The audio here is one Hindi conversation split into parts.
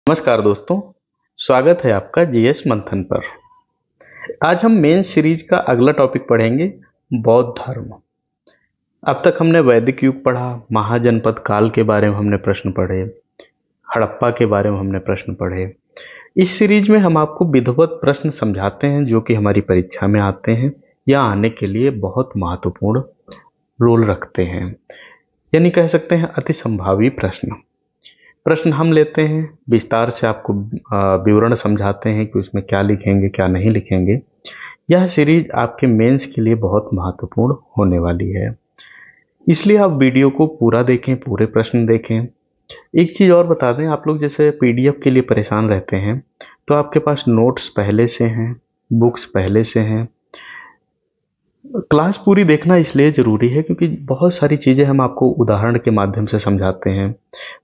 नमस्कार दोस्तों, स्वागत है आपका जीएस मंथन पर। आज हम मेन सीरीज का अगला टॉपिक पढ़ेंगे, बौद्ध धर्म। अब तक हमने वैदिक युग पढ़ा, महाजनपद काल के बारे में हमने प्रश्न पढ़े, हड़प्पा के बारे में हमने प्रश्न पढ़े। इस सीरीज में हम आपको विधिवत प्रश्न समझाते हैं जो कि हमारी परीक्षा में आते हैं या आने के लिए बहुत महत्वपूर्ण रोल रखते हैं, यानी कह सकते हैं अति संभावी प्रश्न हम लेते हैं, विस्तार से आपको विवरण समझाते हैं कि उसमें क्या लिखेंगे क्या नहीं लिखेंगे। यह सीरीज आपके मेंस के लिए बहुत महत्वपूर्ण होने वाली है, इसलिए आप वीडियो को पूरा देखें, पूरे प्रश्न देखें। एक चीज़ और बता दें, आप लोग जैसे पीडीएफ के लिए परेशान रहते हैं तो आपके पास नोट्स पहले से हैं, बुक्स पहले से हैं। क्लास पूरी देखना इसलिए ज़रूरी है क्योंकि बहुत सारी चीज़ें हम आपको उदाहरण के माध्यम से समझाते हैं,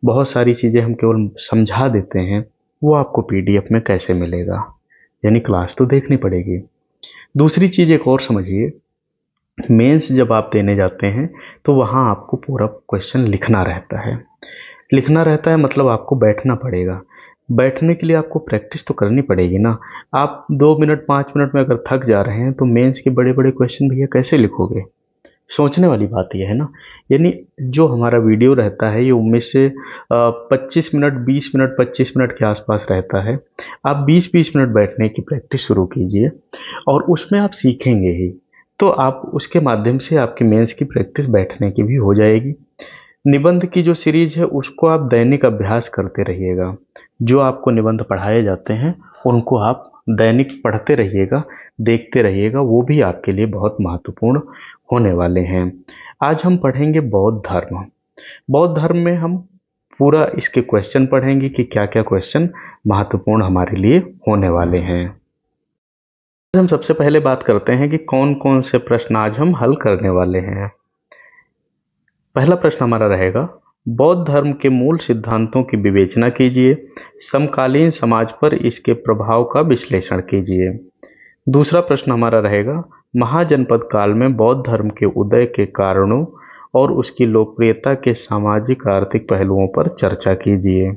बहुत सारी चीज़ें हम केवल समझा देते हैं, वो आपको पीडीएफ में कैसे मिलेगा, यानी क्लास तो देखनी पड़ेगी। दूसरी चीज़ एक और समझिए, मेंस जब आप देने जाते हैं तो वहाँ आपको पूरा क्वेश्चन लिखना रहता है। मतलब आपको बैठना पड़ेगा। बैठने के लिए आपको प्रैक्टिस तो करनी पड़ेगी ना। आप 2 मिनट 5 मिनट में अगर थक जा रहे हैं तो मेंस के बड़े बड़े क्वेश्चन भैया कैसे लिखोगे? सोचने वाली बात यह है ना। यानी जो हमारा वीडियो रहता है ये उनमें से 25 मिनट 20 मिनट 25 मिनट के आसपास रहता है। आप 20-20 मिनट बैठने की प्रैक्टिस शुरू कीजिए और उसमें आप सीखेंगे ही, तो आप उसके माध्यम से आपके मेंस की प्रैक्टिस बैठने की भी हो जाएगी। निबंध की जो सीरीज है उसको आप दैनिक अभ्यास करते रहिएगा। जो आपको निबंध पढ़ाए जाते हैं उनको आप दैनिक पढ़ते रहिएगा, देखते रहिएगा, वो भी आपके लिए बहुत महत्वपूर्ण होने वाले हैं। आज हम पढ़ेंगे बौद्ध धर्म। बौद्ध धर्म में हम पूरा इसके क्वेश्चन पढ़ेंगे कि क्या क्या क्वेश्चन महत्वपूर्ण हमारे लिए होने वाले हैं। हम सबसे पहले बात करते हैं कि कौन कौन से प्रश्न आज हम हल करने वाले हैं। पहला प्रश्न हमारा रहेगा, बौद्ध धर्म के मूल सिद्धांतों की विवेचना कीजिए, समकालीन समाज पर इसके प्रभाव का विश्लेषण कीजिए। दूसरा प्रश्न हमारा रहेगा, महाजनपद काल में बौद्ध धर्म के उदय के कारणों और उसकी लोकप्रियता के सामाजिक आर्थिक पहलुओं पर चर्चा कीजिए।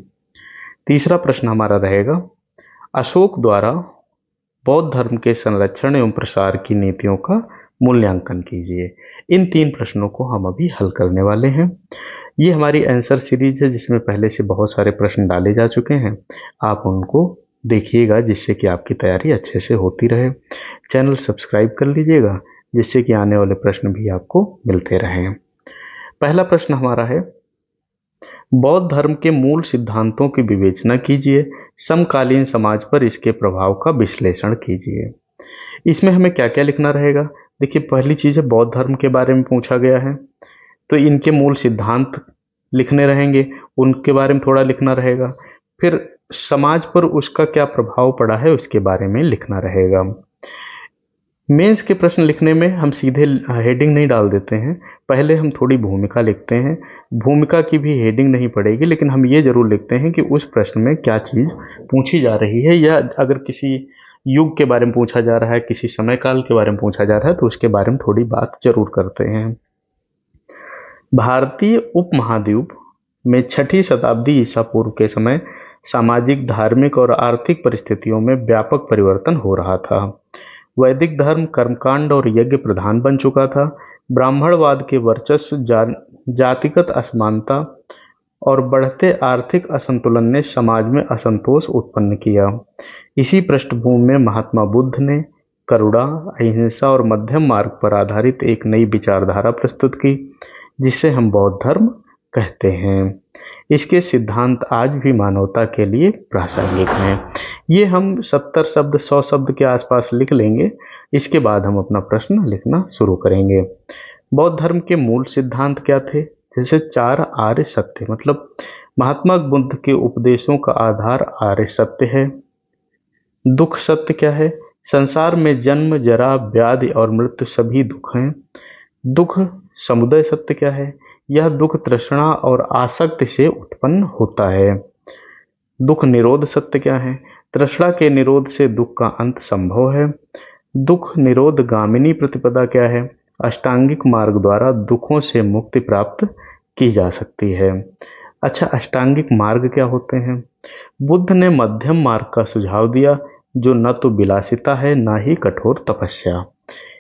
तीसरा प्रश्न हमारा रहेगा, अशोक द्वारा बौद्ध धर्म के संरक्षण एवं प्रसार की नीतियों का मूल्यांकन कीजिए। इन 3 प्रश्नों को हम अभी हल करने वाले हैं। ये हमारी आंसर सीरीज है जिसमें पहले से बहुत सारे प्रश्न डाले जा चुके हैं। आप उनको देखिएगा जिससे कि आपकी तैयारी अच्छे से होती रहे। चैनल सब्सक्राइब कर लीजिएगा जिससे कि आने वाले प्रश्न भी आपको मिलते रहें। पहला प्रश्न हमारा है, बौद्ध धर्म के मूल सिद्धांतों की विवेचना कीजिए, समकालीन समाज पर इसके प्रभाव का विश्लेषण कीजिए। इसमें हमें क्या क्या लिखना रहेगा? देखिए, पहली चीज़ है बौद्ध धर्म के बारे में पूछा गया है तो इनके मूल सिद्धांत लिखने रहेंगे, उनके बारे में थोड़ा लिखना रहेगा। फिर समाज पर उसका क्या प्रभाव पड़ा है उसके बारे में लिखना रहेगा। मेंस के प्रश्न लिखने में हम सीधे हेडिंग नहीं डाल देते हैं, पहले हम थोड़ी भूमिका लिखते हैं। भूमिका की भी हेडिंग नहीं पड़ेगी, लेकिन हम ये जरूर लिखते हैं कि उस प्रश्न में क्या चीज़ पूछी जा रही है, या अगर किसी युग के बारे में पूछा जा रहा है, किसी समय काल के बारे में पूछा जा रहा है तो उसके बारे में थोड़ी बात जरूर करते हैं। भारतीय उपमहाद्वीप में 6ठी शताब्दी ईसा पूर्व के समय सामाजिक, धार्मिक और आर्थिक परिस्थितियों में व्यापक परिवर्तन हो रहा था। वैदिक धर्म कर्मकांड और यज्ञ प्रधान बन चुका था। ब्राह्मणवाद के वर्चस्व, जातिगत असमानता और बढ़ते आर्थिक असंतुलन ने समाज में असंतोष उत्पन्न किया। इसी पृष्ठभूमि में महात्मा बुद्ध ने करुणा, अहिंसा और मध्यम मार्ग पर आधारित एक नई विचारधारा प्रस्तुत की जिसे हम बौद्ध धर्म कहते हैं। इसके सिद्धांत आज भी मानवता के लिए प्रासंगिक हैं। ये हम 70 शब्द 100 शब्द के आसपास लिख लेंगे, इसके बाद हम अपना प्रश्न लिखना शुरू करेंगे। बौद्ध धर्म के मूल सिद्धांत क्या थे? जैसे 4 आर्य सत्य, मतलब महात्मा बुद्ध के उपदेशों का आधार आर्य सत्य है। दुख सत्य क्या है? संसार में जन्म, जरा, व्याधि और मृत्यु सभी दुख हैं। दुख समुदय सत्य क्या है? यह दुख तृष्णा और आसक्ति से उत्पन्न होता है। दुख निरोध सत्य क्या है? तृष्णा के निरोध से दुख का अंत संभव है। दुख निरोध गामिनी प्रतिपदा क्या है? अष्टांगिक मार्ग द्वारा दुखों से मुक्ति प्राप्त की जा सकती है। अच्छा, अष्टांगिक मार्ग क्या होते हैं? बुद्ध ने मध्यम मार्ग का सुझाव दिया, जो न तो विलासिता है न ही कठोर तपस्या।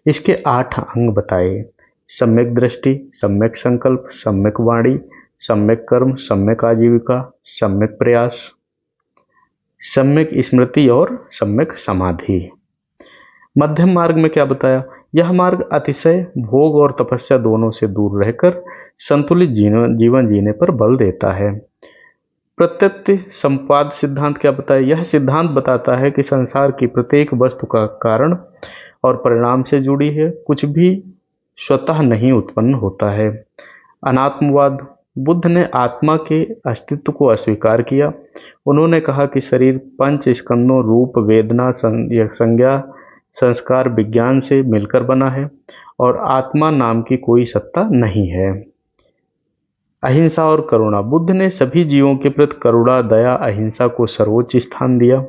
इसके 8 अंग बताए: सम्यक दृष्टि, सम्यक संकल्प, सम्यक वाणी, सम्यक कर्म, सम्यक आजीविका, सम्यक प्रयास, सम्यक स्मृति और सम्यक समाधि। मध्यम मार्ग में क्या बताया? यह मार्ग अतिशय भोग और तपस्या दोनों से दूर रहकर संतुलित जीवन जीने पर बल देता है। प्रत्यत्व संपाद सिद्धांत क्या बताया? यह सिद्धांत बताता है कि संसार की प्रत्येक वस्तु का कारण और परिणाम से जुड़ी है, कुछ भी स्वतः नहीं उत्पन्न होता है। अनात्मवाद, बुद्ध ने आत्मा के अस्तित्व को अस्वीकार किया। उन्होंने कहा कि शरीर पंच स्कंदों रूप, वेदना, संज्ञा, संस्कार, विज्ञान से मिलकर बना है और आत्मा नाम की कोई सत्ता नहीं है। अहिंसा और करुणा, बुद्ध ने सभी जीवों के प्रति करुणा, दया, अहिंसा को सर्वोच्च स्थान दिया।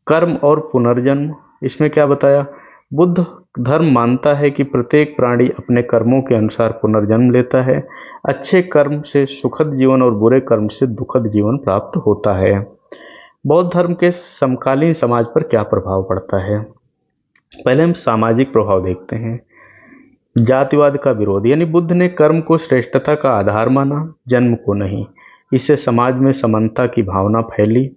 कर्म और पुनर्जन्म, इसमें क्या बताया? बुद्ध धर्म मानता है कि प्रत्येक प्राणी अपने कर्मों के अनुसार पुनर्जन्म लेता है। अच्छे कर्म से सुखद जीवन और बुरे कर्म से दुखद जीवन प्राप्त होता है। बौद्ध धर्म के समकालीन समाज पर क्या प्रभाव पड़ता है? पहले हम सामाजिक प्रभाव देखते हैं। जातिवाद का विरोध, यानी बुद्ध ने कर्म को श्रेष्ठता का आधार माना, जन्म को नहीं। इससे समाज में समानता की भावना फैली।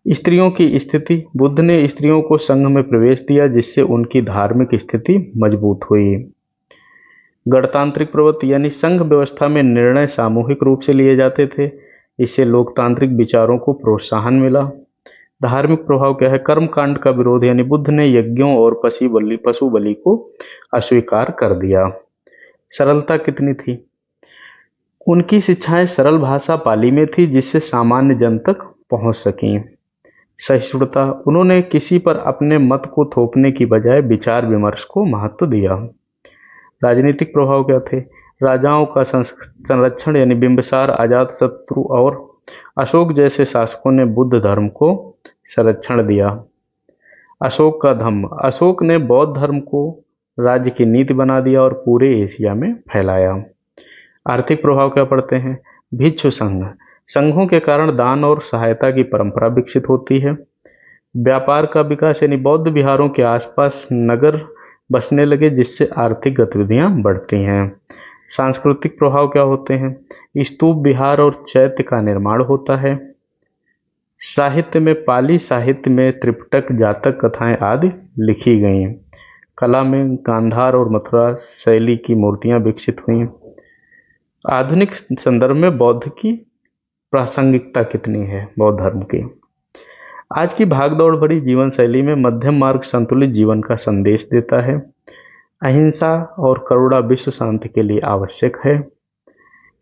स्त्रियों की स्थिति, बुद्ध ने स्त्रियों को संघ में प्रवेश दिया, जिससे उनकी धार्मिक स्थिति मजबूत हुई। गणतांत्रिक प्रवृत्ति, यानी संघ व्यवस्था में निर्णय सामूहिक रूप से लिए जाते थे। इससे लोकतांत्रिक विचारों को प्रोत्साहन मिला। धार्मिक प्रभाव क्या है? कर्मकांड का विरोध, यानी बुद्ध ने यज्ञों और पशु बलि को अस्वीकार कर दिया। सरलता कितनी थी? उनकी शिक्षाएं सरल भाषा पाली में थी, जिससे सामान्य जन तक पहुंच सकीं। सहिष्णुता, उन्होंने किसी पर अपने मत को थोपने की बजाय विचार विमर्श को महत्व दिया। राजनीतिक प्रभाव क्या थे? राजाओं का संरक्षण, यानी बिंबिसार, अजातशत्रु और अशोक जैसे शासकों ने बुद्ध धर्म को संरक्षण दिया। अशोक का धम्म, अशोक ने बौद्ध धर्म को राज्य की नीति बना दिया और पूरे एशिया में फैलाया। आर्थिक प्रभाव क्या पड़ते हैं? भिक्षु संघ, संघों के कारण दान और सहायता की परंपरा विकसित होती है। व्यापार का विकास, यानी बौद्ध विहारों के आसपास नगर बसने लगे, जिससे आर्थिक गतिविधियां बढ़ती हैं। सांस्कृतिक प्रभाव क्या होते हैं? स्तूप विहार और चैत्य का निर्माण होता है। साहित्य में पाली साहित्य में त्रिपिटक, जातक कथाएं आदि लिखी गई। कला में गांधार और मथुरा शैली की मूर्तियां विकसित हुई। आधुनिक संदर्भ में बौद्ध की प्रासंगिकता कितनी है? बौद्ध धर्म की आज की भागदौड़ भरी जीवन शैली में मध्यम मार्ग संतुलित जीवन का संदेश देता है। अहिंसा और करुणा विश्व शांति के लिए आवश्यक है।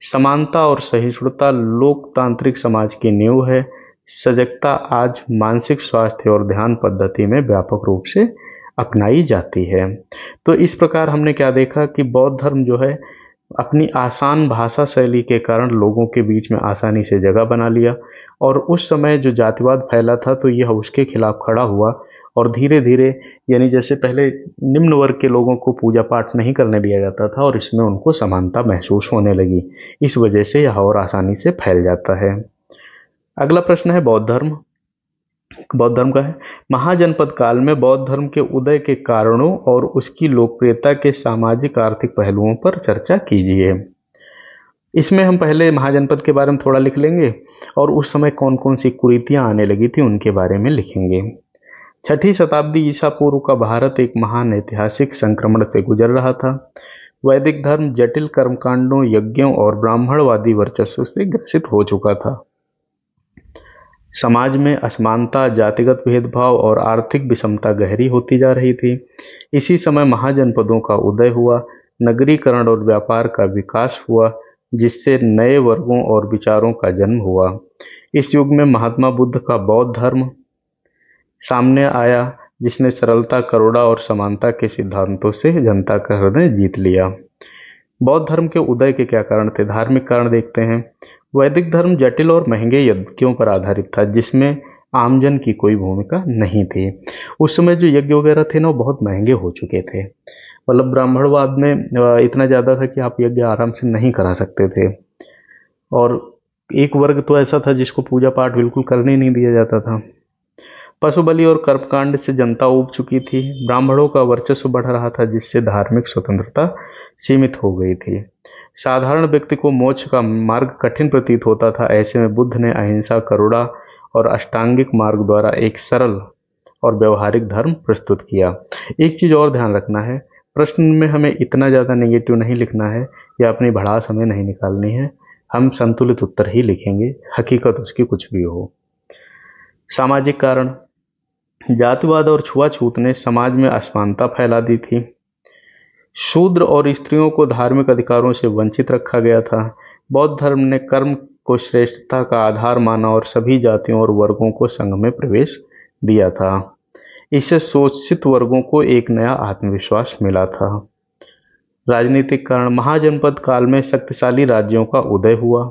समानता और सहिष्णुता लोकतांत्रिक समाज की नींव है। सजगता आज मानसिक स्वास्थ्य और ध्यान पद्धति में व्यापक रूप से अपनाई जाती है। तो इस प्रकार हमने क्या देखा कि बौद्ध धर्म जो है अपनी आसान भाषा शैली के कारण लोगों के बीच में आसानी से जगह बना लिया, और उस समय जो जातिवाद फैला था तो यह उसके खिलाफ खड़ा हुआ, और धीरे धीरे, यानी जैसे पहले निम्न वर्ग के लोगों को पूजा पाठ नहीं करने दिया जाता था और इसमें उनको समानता महसूस होने लगी, इस वजह से यह और आसानी से फैल जाता है। अगला प्रश्न है बौद्ध धर्म। बौद्ध धर्म का है, महाजनपद काल में बौद्ध धर्म के उदय के कारणों और उसकी लोकप्रियता के सामाजिक आर्थिक पहलुओं पर चर्चा कीजिए। इसमें हम पहले महाजनपद के बारे में थोड़ा लिख लेंगे और उस समय कौन कौन सी कुरीतियां आने लगी थी उनके बारे में लिखेंगे। 6ठी शताब्दी ईसा पूर्व का भारत एक महान ऐतिहासिक संक्रमण से गुजर रहा था। वैदिक धर्म जटिल कर्मकांडों, यज्ञों और ब्राह्मणवादी वर्चस्व से ग्रसित हो चुका था। समाज में असमानता, जातिगत भेदभाव और आर्थिक विषमता गहरी होती जा रही थी। इसी समय महाजनपदों का उदय हुआ, नगरीकरण और व्यापार का विकास हुआ, जिससे नए वर्गों और विचारों का जन्म हुआ। इस युग में महात्मा बुद्ध का बौद्ध धर्म सामने आया, जिसने सरलता, करुणा और समानता के सिद्धांतों से जनता का हृदय जीत लिया। बौद्ध धर्म के उदय के क्या कारण थे? धार्मिक कारण देखते हैं। वैदिक धर्म जटिल और महंगे यज्ञों पर आधारित था, जिसमें आमजन की कोई भूमिका नहीं थी। उस समय जो यज्ञ वगैरह थे ना, वो बहुत महंगे हो चुके थे। मतलब ब्राह्मणवाद में इतना ज़्यादा था कि आप यज्ञ आराम से नहीं करा सकते थे। और एक वर्ग तो ऐसा था जिसको पूजा पाठ बिल्कुल करने नहीं दिया जाता था। पशु बलि और कर्मकांड से जनता ऊब चुकी थी। ब्राह्मणों का वर्चस्व बढ़ रहा था, जिससे धार्मिक स्वतंत्रता सीमित हो गई थी। साधारण व्यक्ति को मोक्ष का मार्ग कठिन प्रतीत होता था। ऐसे में बुद्ध ने अहिंसा, करुणा और अष्टांगिक मार्ग द्वारा एक सरल और व्यवहारिक धर्म प्रस्तुत किया। एक चीज़ और ध्यान रखना है, प्रश्न में हमें इतना ज़्यादा नेगेटिव नहीं लिखना है या अपनी भड़ास हमें नहीं निकालनी है। हम संतुलित उत्तर ही लिखेंगे, हकीकत उसकी कुछ भी हो। सामाजिक कारण, जातिवाद और छुआछूत ने समाज में असमानता फैला दी थी। शूद्र और स्त्रियों को धार्मिक अधिकारों से वंचित रखा गया था। बौद्ध धर्म ने कर्म को श्रेष्ठता का आधार माना और सभी जातियों और वर्गों को संघ में प्रवेश दिया था। इससे शोषित वर्गों को एक नया आत्मविश्वास मिला था। राजनीतिक कारण, महाजनपद काल में शक्तिशाली राज्यों का उदय हुआ।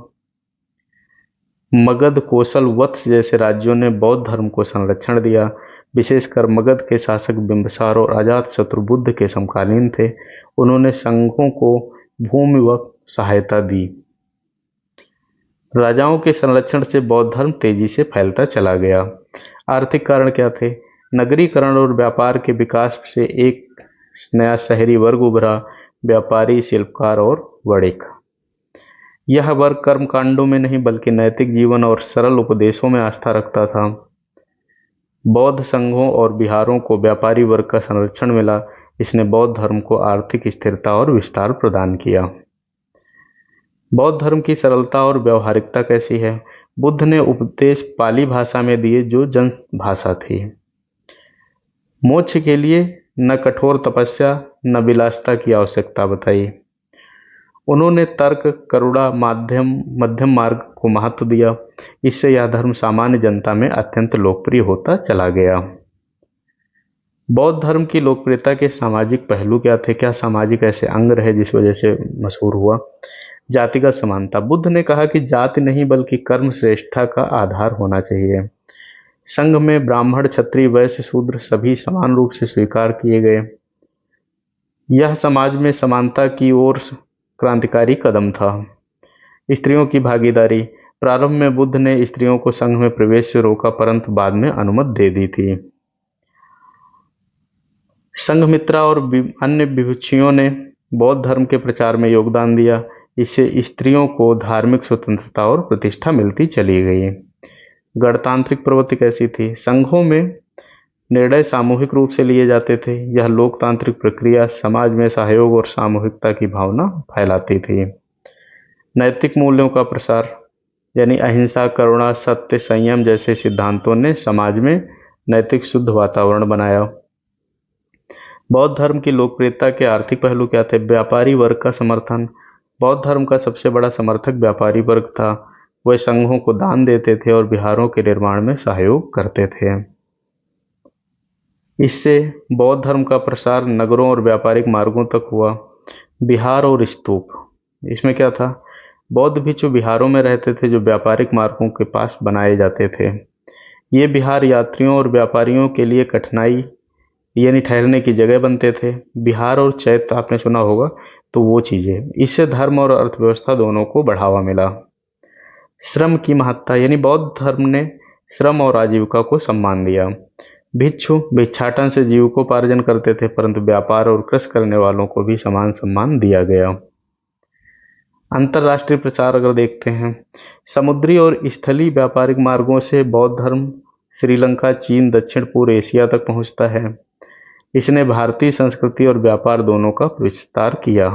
मगध, कोसल, वत्स जैसे राज्यों ने बौद्ध धर्म को संरक्षण दिया। विशेषकर मगध के शासक बिंबिसार और अजातशत्रु बुद्ध के समकालीन थे। उन्होंने संघों को भूमि व सहायता दी। राजाओं के संरक्षण से बौद्ध धर्म तेजी से फैलता चला गया। आर्थिक कारण क्या थे? नगरीकरण और व्यापार के विकास से एक नया शहरी वर्ग उभरा, व्यापारी, शिल्पकार और वणिक। यह वर्ग कर्मकांडों में नहीं बल्कि नैतिक जीवन और सरल उपदेशों में आस्था रखता था। बौद्ध संघों और विहारों को व्यापारी वर्ग का संरक्षण मिला। इसने बौद्ध धर्म को आर्थिक स्थिरता और विस्तार प्रदान किया। बौद्ध धर्म की सरलता और व्यवहारिकता कैसी है? बुद्ध ने उपदेश पाली भाषा में दिए, जो जन भाषा थी। मोक्ष के लिए न कठोर तपस्या न विलासिता की आवश्यकता बताई। उन्होंने तर्क, करुणा, मध्यम मार्ग को महत्व दिया। इससे यह धर्म सामान्य जनता में अत्यंत लोकप्रिय होता चला गया। बौद्ध धर्म की लोकप्रियता के सामाजिक पहलू क्या थे? क्या सामाजिक ऐसे अंग रहे जिस वजह से मशहूर हुआ? जातिगत समानता, बुद्ध ने कहा कि जाति नहीं बल्कि कर्म श्रेष्ठता का आधार होना चाहिए। संघ में ब्राह्मण, क्षत्रिय, वैश्य, शूद्र सभी समान रूप से स्वीकार किए गए। यह समाज में समानता की ओर क्रांतिकारी कदम था। स्त्रियों की भागीदारी, प्रारंभ में बुद्ध ने स्त्रियों को संघ में प्रवेश से रोका, परंतु बाद में अनुमति दे दी थी। संघमित्रा और अन्य विभूतियों ने बौद्ध धर्म के प्रचार में योगदान दिया। इससे स्त्रियों को धार्मिक स्वतंत्रता और प्रतिष्ठा मिलती चली गई। गणतांत्रिक प्रवृत्ति कैसी थी? संघों में निर्णय सामूहिक रूप से लिए जाते थे। यह लोकतांत्रिक प्रक्रिया समाज में सहयोग और सामूहिकता की भावना फैलाती थी। नैतिक मूल्यों का प्रसार, यानी अहिंसा, करुणा, सत्य, संयम जैसे सिद्धांतों ने समाज में नैतिक शुद्ध वातावरण बनाया। बौद्ध धर्म की लोकप्रियता के आर्थिक पहलू क्या थे? व्यापारी वर्ग का समर्थन, बौद्ध धर्म का सबसे बड़ा समर्थक व्यापारी वर्ग था। वे संघों को दान देते थे और विहारों के निर्माण में सहयोग करते थे। इससे बौद्ध धर्म का प्रसार नगरों और व्यापारिक मार्गों तक हुआ। विहार और स्तूप, इसमें क्या था? बौद्ध भिक्षु विहारों में रहते थे, जो व्यापारिक मार्गों के पास बनाए जाते थे। ये विहार यात्रियों और व्यापारियों के लिए कठिनाई यानी ठहरने की जगह बनते थे। विहार और चैत्य आपने सुना होगा, तो वो चीज़ें, इससे धर्म और अर्थव्यवस्था दोनों को बढ़ावा मिला। श्रम की महत्ता, यानी बौद्ध धर्म ने श्रम और आजीविका को सम्मान दिया। भिक्षु भिक्षाटन से जीविकोपार्जन करते थे, परंतु व्यापार और कृषि करने वालों को भी समान सम्मान दिया गया। अंतर्राष्ट्रीय प्रचार अगर देखते हैं, समुद्री और स्थलीय व्यापारिक मार्गों से बौद्ध धर्म श्रीलंका, चीन, दक्षिण पूर्व एशिया तक पहुंचता है। इसने भारतीय संस्कृति और व्यापार दोनों का विस्तार किया।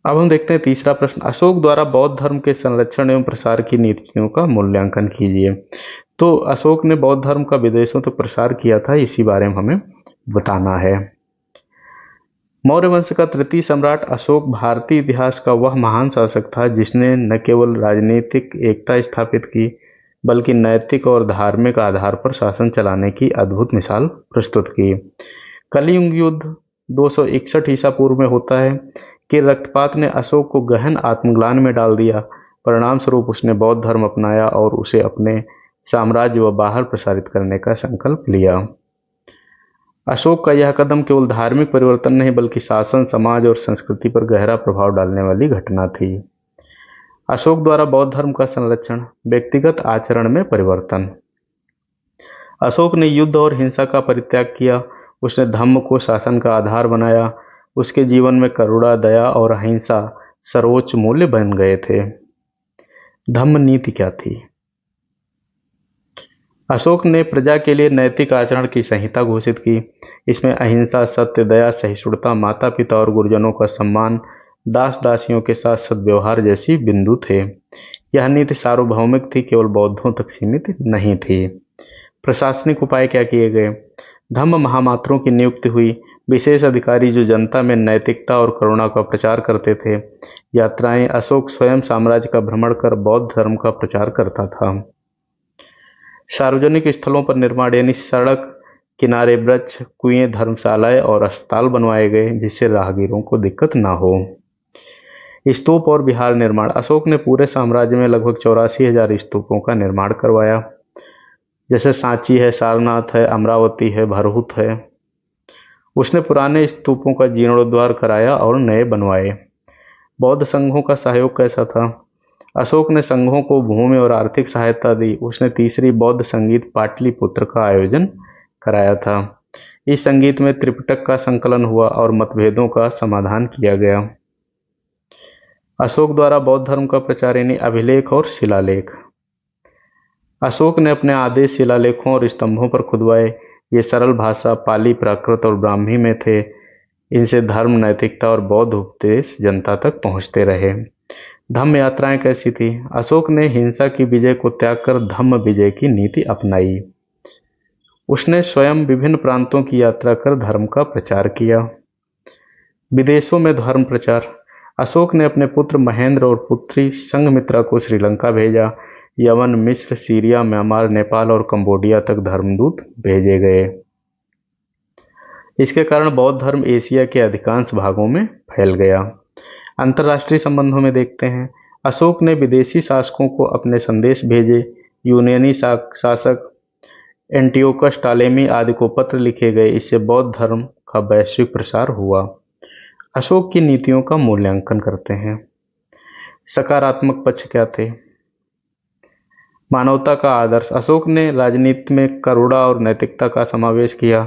अब हम देखते हैं तीसरा प्रश्न, अशोक द्वारा बौद्ध धर्म के संरक्षण एवं प्रसार की नीतियों का मूल्यांकन कीजिए। तो अशोक ने बौद्ध धर्म का विदेशों तक प्रसार किया था, इसी बारे में हमें बताना है। मौर्य वंश का तृतीय सम्राट अशोक भारतीय इतिहास का वह महान शासक था जिसने न केवल राजनीतिक एकता स्थापित की, बल्कि नैतिक और धार्मिक आधार पर शासन चलाने की अद्भुत मिसाल प्रस्तुत की। कलियुग युद्ध 261 ईसा पूर्व में होता है कि रक्तपात ने अशोक को गहन आत्मग्लानि में डाल दिया। परिणाम स्वरूप उसने बौद्ध धर्म अपनाया और उसे अपने साम्राज्य व बाहर प्रसारित करने का संकल्प लिया। अशोक का यह कदम केवल धार्मिक परिवर्तन नहीं बल्कि शासन, समाज और संस्कृति पर गहरा प्रभाव डालने वाली घटना थी। अशोक द्वारा बौद्ध धर्म का संरक्षण, व्यक्तिगत आचरण में परिवर्तन। अशोक ने युद्ध और हिंसा का परित्याग किया। उसने धम्म को शासन का आधार बनाया। उसके जीवन में करुणा, दया और अहिंसा सर्वोच्च मूल्य बन गए थे। धम्म नीति क्या थी? अशोक ने प्रजा के लिए नैतिक आचरण की संहिता घोषित की। इसमें अहिंसा, सत्य, दया, सहिष्णुता, माता पिता और गुरुजनों का सम्मान, दास दासियों के साथ सद्व्यवहार जैसी बिंदु थे। यह नीति सार्वभौमिक थी, केवल बौद्धों तक सीमित नहीं थी। प्रशासनिक उपाय क्या किए गए? धम्म महामात्रों की नियुक्ति हुई। विशेष अधिकारी जो जनता में नैतिकता और करुणा का प्रचार करते थे। यात्राएं, अशोक स्वयं साम्राज्य का भ्रमण कर बौद्ध धर्म का प्रचार करता था। सार्वजनिक स्थलों पर निर्माण यानी सड़क किनारे वृक्ष, कुएं, धर्मशालाएं और अस्पताल बनवाए गए, जिससे राहगीरों को दिक्कत न हो। स्तूप और विहार निर्माण। अशोक ने पूरे साम्राज्य में लगभग 84,000 स्तूपों का निर्माण करवाया। जैसे सांची है, सारनाथ है, अमरावती है, भरहुत है। उसने पुराने स्तूपों का जीर्णोद्धार कराया और नए बनवाए। बौद्ध संघों का सहयोग कैसा था? अशोक ने संघों को भूमि और आर्थिक सहायता दी। उसने तीसरी बौद्ध संगीत पाटलिपुत्र का आयोजन कराया था। इस संगीत में त्रिपिटक का संकलन हुआ और मतभेदों का समाधान किया गया। अशोक द्वारा बौद्ध धर्म का प्रचार यानी अभिलेख और शिलालेख। अशोक ने अपने आदेश शिलालेखों और स्तंभों पर खुदवाए। ये सरल भाषा, पाली, प्राकृत और ब्राह्मी में थे। इनसे धर्म, नैतिकता और बौद्ध उपदेश जनता तक पहुंचते रहे। धम्म यात्राएं कैसी थी? अशोक ने हिंसा की विजय को त्याग कर धम्म विजय की नीति अपनाई। उसने स्वयं विभिन्न प्रांतों की यात्रा कर धर्म का प्रचार किया। विदेशों में धर्म प्रचार। अशोक ने अपने पुत्र महेंद्र और पुत्री संघमित्रा को श्रीलंका भेजा। यमन, मिस्र, सीरिया, म्यांमार, नेपाल और कंबोडिया तक धर्मदूत भेजे गए। इसके कारण बौद्ध धर्म एशिया के अधिकांश भागों में फैल गया। अंतर्राष्ट्रीय संबंधों में देखते हैं, अशोक ने विदेशी शासकों को अपने संदेश भेजे। यूनानी शासक एंटियोकस टालेमी आदि को पत्र लिखे गए। इससे बौद्ध धर्म का वैश्विक प्रसार हुआ। अशोक की नीतियों का मूल्यांकन करते हैं। सकारात्मक पक्ष क्या थे? मानवता का आदर्श। अशोक ने राजनीति में करुणा और नैतिकता का समावेश किया।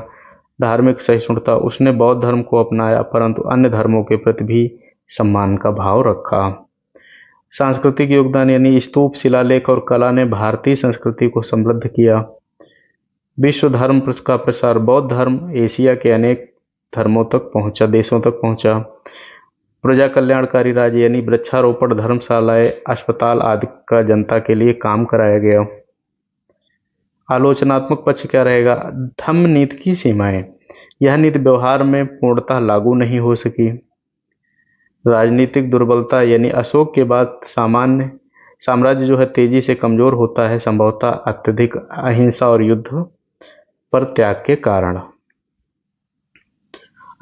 धार्मिक सहिष्णुता। उसने बौद्ध धर्म को अपनाया, परंतु अन्य धर्मों के प्रति भी सम्मान का भाव रखा। सांस्कृतिक योगदान यानी स्तूप, शिलालेख और कला ने भारतीय संस्कृति को समृद्ध किया। विश्व धर्म का प्रसार। बौद्ध धर्म एशिया के अनेक धर्मों तक पहुंचा, देशों तक पहुंचा। प्रजा कल्याणकारी राज्य यानी वृक्षारोपण, धर्मशालाएं, अस्पताल आदि का जनता के लिए काम कराया गया। आलोचनात्मक पक्ष क्या रहेगा? धम्म नीति की सीमाएं। यह नीति व्यवहार में पूर्णतः लागू नहीं हो सकी। राजनीतिक दुर्बलता यानी अशोक के बाद साम्राज्य जो है तेजी से कमजोर होता है, संभवतः अत्यधिक अहिंसा और युद्ध पर त्याग के कारण।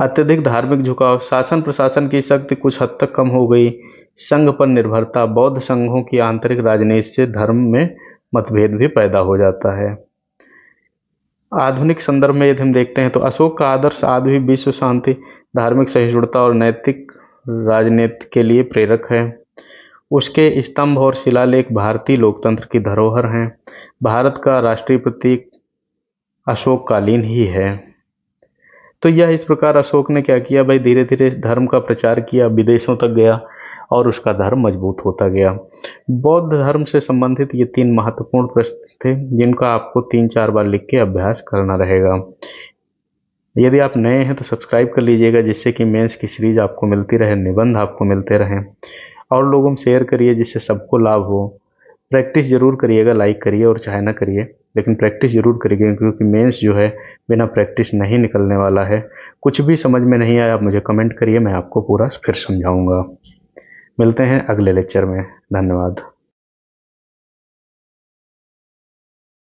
अत्यधिक धार्मिक झुकाव। शासन प्रशासन की शक्ति कुछ हद तक कम हो गई। संघ पर निर्भरता। बौद्ध संघों की आंतरिक राजनीति से धर्म में मतभेद भी पैदा हो जाता है। आधुनिक संदर्भ में यदि हम देखते हैं तो अशोक का आदर्श आज भी विश्व शांति, धार्मिक सहिष्णुता और नैतिक राजनीति के लिए प्रेरक है। उसके स्तंभ और शिलालेख भारतीय लोकतंत्र की धरोहर हैं। भारत का राष्ट्रीय प्रतीक अशोककालीन ही है। तो यह इस प्रकार अशोक ने क्या किया भाई, धीरे धीरे धर्म का प्रचार किया, विदेशों तक गया और उसका धर्म मजबूत होता गया। बौद्ध धर्म से संबंधित ये 3 महत्वपूर्ण प्रश्न थे जिनका आपको 3-4 बार लिख के अभ्यास करना रहेगा। यदि आप नए हैं तो सब्सक्राइब कर लीजिएगा, जिससे कि मेंस की सीरीज आपको मिलती रहे, निबंध आपको मिलते रहें। और लोगों में शेयर करिए जिससे सबको लाभ हो। प्रैक्टिस जरूर करिएगा, लाइक करिए और चाहे ना करिए, लेकिन प्रैक्टिस जरूर करिएगा, क्योंकि मेंस जो है बिना प्रैक्टिस नहीं निकलने वाला है। कुछ भी समझ में नहीं आया आप मुझे कमेंट करिए, मैं आपको पूरा फिर समझाऊंगा। मिलते हैं अगले लेक्चर में। धन्यवाद।